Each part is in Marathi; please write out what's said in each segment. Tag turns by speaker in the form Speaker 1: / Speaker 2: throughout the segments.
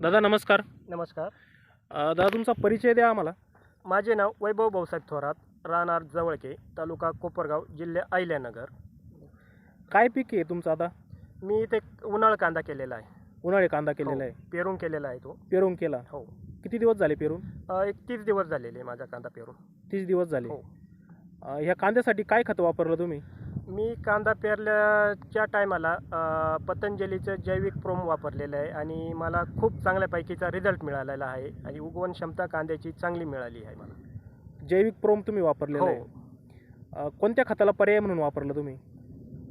Speaker 1: दादा नमस्कार.
Speaker 2: नमस्कार.
Speaker 1: दादा तुमचा परिचय द्या आम्हाला.
Speaker 2: माझे नाव वैभव भाऊसाहेब थोरात, राहणार जवळके, तालुका कोपरगाव, जिल्हा अहिल्यानगर.
Speaker 1: काय पीक आहे तुमचं आता?
Speaker 2: मी इथे उन्हाळ कांदा केलेला आहे.
Speaker 1: उन्हाळी कांदा केलेला आहे.
Speaker 2: पेरून केलेला आहे तो.
Speaker 1: पेरून केला.
Speaker 2: हो.
Speaker 1: किती दिवस झाले पेरून?
Speaker 2: एक 30 दिवस झालेले आहे माझा कांदा पेरून.
Speaker 1: 30 दिवस झाले.
Speaker 2: हो.
Speaker 1: ह्या कांद्यासाठी काय खत वापरलं तुम्ही?
Speaker 2: मी कांदा पेरल्याच्या टायमाला पतंजलीचं जैविक प्रोम वापरलेलं आहे आणि मला खूप चांगल्यापैकीचा रिझल्ट मिळालेला आहे आणि उगवण क्षमता कांद्याची चांगली मिळाली आहे मला.
Speaker 1: जैविक प्रोम तुम्ही वापरलेलं
Speaker 2: हो.
Speaker 1: आहे. कोणत्या खताला पर्याय म्हणून वापरलं तुम्ही?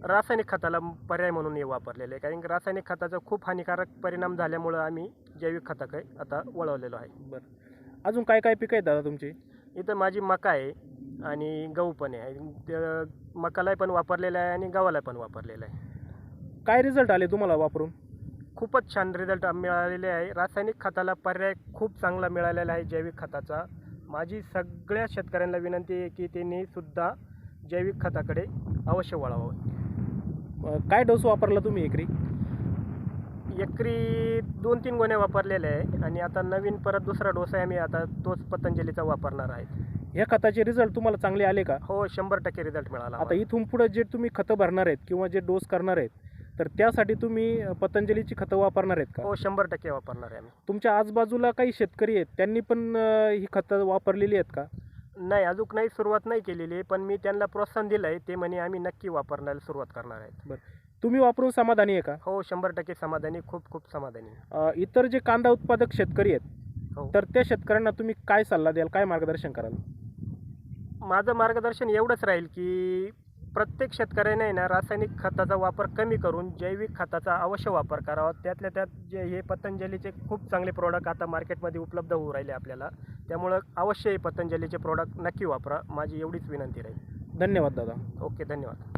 Speaker 2: रासायनिक खताला पर्याय म्हणून हे वापरलेलं आहे, कारण की रासायनिक खताचा खूप हानिकारक परिणाम झाल्यामुळं आम्ही जैविक खताकडे आता वळवलेलो आहे.
Speaker 1: बरं. अजून काय काय पिकं आहेत दादा तुमची?
Speaker 2: इथं माझी मका आहे आणि गहू पण आहे. मकाला पण वापरलेलं आहे आणि गव्हाला पण वापरलेलं आहे.
Speaker 1: काय रिझल्ट आले तुम्हाला वापरून?
Speaker 2: खूपच छान रिझल्ट मिळालेले आहे. रासायनिक खताला पर्याय खूप चांगला मिळालेला आहे जैविक खताचा. माझी सगळ्या शेतकऱ्यांना विनंती आहे की त्यांनी सुद्धा जैविक खताकडे अवश्य वळावं.
Speaker 1: काय डोस वापरला तुम्ही एकरी?
Speaker 2: एकरी 2-3 गोण्या वापरलेल्या आहे आणि आता नवीन परत दुसरा डोस आहे, आम्ही आता तोच पतंजलीचा वापरणार आहे.
Speaker 1: ह्या खताचे रिझल्ट तुम्हाला चांगले आले का?
Speaker 2: हो, 100% रिझल्ट मिळाला.
Speaker 1: आता इथून पुढे जे तुम्ही खतं भरणार आहेत किंवा जे डोस करणार आहेत, तर त्यासाठी तुम्ही पतंजलीची खतं वापरणार आहेत का?
Speaker 2: हो, 100% वापरणार आहे आम्ही.
Speaker 1: तुमच्या आजूबाजूला काही शेतकरी आहेत, त्यांनी पण ही खतं वापरलेली आहेत का?
Speaker 2: नाही, अजून नाही, सुरुवात नाही केलेली आहे, पण मी त्यांना प्रोत्साहन दिलं आहे. ते म्हणे आम्ही नक्की वापरण्याला सुरुवात करणार आहेत.
Speaker 1: बरं. तुम्ही वापरून समाधानी आहे का?
Speaker 2: हो, 100% समाधानी, खूप समाधानी आहे.
Speaker 1: इतर जे कांदा उत्पादक शेतकरी आहेत,
Speaker 2: हो.
Speaker 1: तर त्या शेतकऱ्यांना तुम्ही काय सल्ला द्याल, काय मार्गदर्शन कराल?
Speaker 2: माझं मार्गदर्शन एवढंच राहील की प्रत्येक शेतकऱ्याने आहे ना, रासायनिक खताचा वापर कमी करून जैविक खताचा अवश्य वापर करावा. त्यातल्या त्यात जे हे पतंजलीचे खूप चांगले प्रोडक्ट आता मार्केटमध्ये उपलब्ध होऊ राहिले आपल्याला, त्यामुळं अवश्य हे पतंजलीचे प्रोडक्ट नक्की वापरा. माझी एवढीच विनंती राहील.
Speaker 1: धन्यवाद दादा.
Speaker 2: ओके, धन्यवाद.